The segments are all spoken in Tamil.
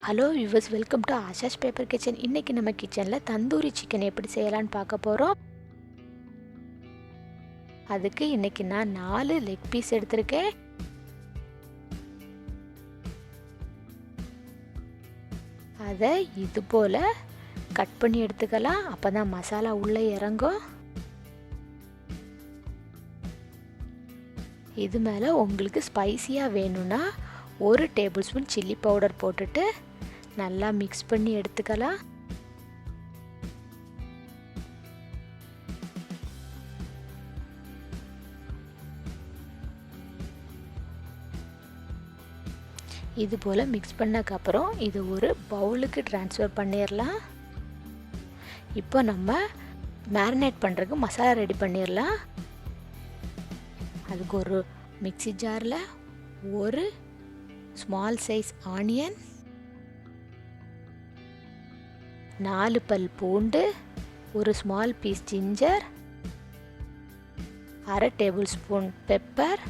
Hello viewers, welcome to Asha's paper kitchen. இன்றைக்கி நம்ம கிச்சனில் தந்தூரி சிக்கன் எப்படி செய்யலான்னு பார்க்க போகிறோம். அதுக்கு இன்றைக்கி நான் 4 லெக் பீஸ் எடுத்திருக்கேன். அதை இது போல் கட் பண்ணி எடுத்துக்கலாம். அப்போ தான் மசாலா உள்ளே இறங்கும். இது மேலே உங்களுக்கு ஸ்பைசியாக வேணும்னா 1 டேபிள் ஸ்பூன் சில்லி பவுடர் போட்டுட்டு நல்லா மிக்ஸ் பண்ணி எடுத்துக்கலாம். இது போல் மிக்ஸ் பண்ணக்கப்புறம் இது ஒரு பவுலுக்கு ட்ரான்ஸ்ஃபர் பண்ணிடலாம். இப்போ நம்ம மேரினேட் பண்ணுறதுக்கு மசாலா ரெடி பண்ணிடலாம். அதுக்கு ஒரு மிக்ஸி ஜாரில் ஒரு ஸ்மால் சைஸ் ஆனியன், 4 பல் பூண்டு, ஒரு small piece ginger, 1/2 tablespoon pepper,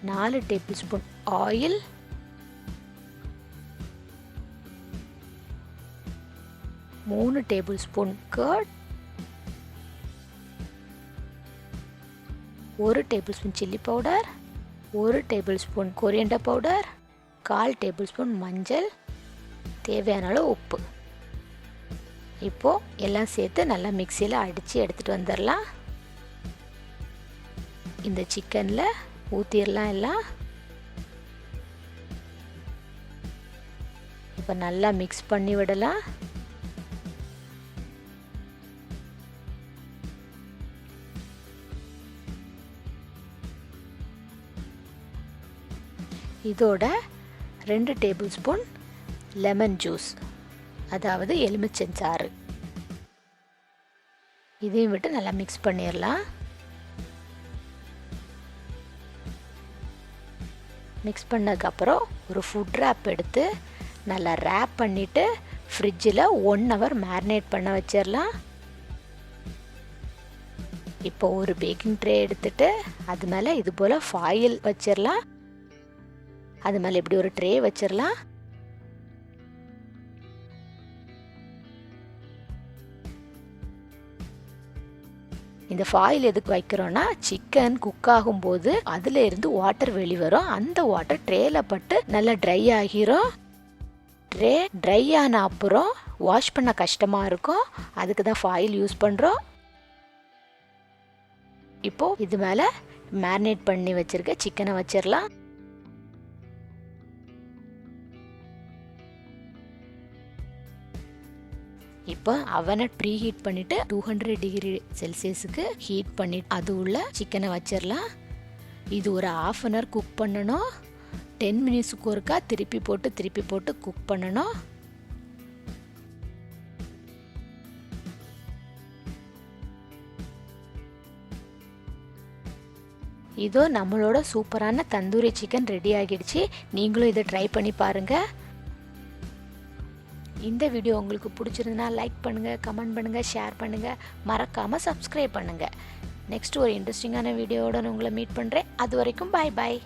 4 tablespoon oil, 3 tablespoon curd, 1 tablespoon chilli powder, 1 tablespoon coriander powder, 1/4 tablespoon மஞ்சள், தேவையான அளவு உப்பு. இப்போது எல்லாம் சேர்த்து நல்லா மிக்சியில் அடித்து எடுத்துகிட்டு வந்துடலாம். இந்த சிக்கனில் ஊற்றிடலாம் எல்லாம். இப்போ நல்லா மிக்ஸ் பண்ணி விடலாம். இதோட 2 டேபிள் ஸ்பூன் லெமன் ஜூஸ், அதாவது எலுமிச்சஞ்சாறு, இதையும் விட்டு நல்லா மிக்ஸ் பண்ணிடலாம். மிக்ஸ் பண்ணதுக்கப்புறம் ஒரு ஃபுட் ரேப் எடுத்து நல்லா ரேப் பண்ணிவிட்டு ஃப்ரிட்ஜில் 1 ஹவர் மேரினேட் பண்ண வச்சிடலாம். இப்போ ஒரு பேக்கிங் ட்ரே எடுத்துட்டு அது மேலே இது போல் ஃபாயில் வச்சிடலாம். அது மேலே இப்படி ஒரு ட்ரே வச்சிடலாம். இந்த ஃபாயில் எதுக்கு வைக்கிறோன்னா, சிக்கன் குக் ஆகும்போது அதில் இருந்து வாட்டர் வெளிவரும். அந்த வாட்டர் ட்ரேல பட்டு நல்லா ட்ரை ஆகிரும். ட்ரே ட்ரை ஆன அப்புறம் வாஷ் பண்ண கஷ்டமாக இருக்கும். அதுக்கு தான் ஃபாயில் யூஸ் பண்ணுறோம். இப்போது இது மேலே மேரினேட் பண்ணி வச்சுருக்க சிக்கனை வச்சிடலாம். இப்போ அவனை ப்ரீ ஹீட் பண்ணிவிட்டு 200 டிகிரி செல்சியஸுக்கு ஹீட் பண்ணிட்டு அது உள்ள சிக்கனை வச்சிடலாம். இது ஒரு 1/2 அன் ஹவர் குக் பண்ணணும். 10 மினிட்ஸுக்கு ஒருக்கா திருப்பி போட்டு குக் பண்ணணும். இதோ நம்மளோட சூப்பரான தந்தூரி சிக்கன் ரெடி ஆகிடுச்சு. நீங்களும் இதை ட்ரை பண்ணி பாருங்கள். இந்த வீடியோ உங்களுக்கு பிடிச்சிருந்தனா லைக் பண்ணுங்கள், கமெண்ட் பண்ணுங்கள், ஷேர் பண்ணுங்கள், மறக்காமல் சப்ஸ்கிரைப் பண்ணுங்கள். நெக்ஸ்ட் ஒரு இன்ட்ரெஸ்டிங்கான வீடியோவோட உங்களை மீட் பண்ணுறேன். அது வரைக்கும் பாய் பாய்.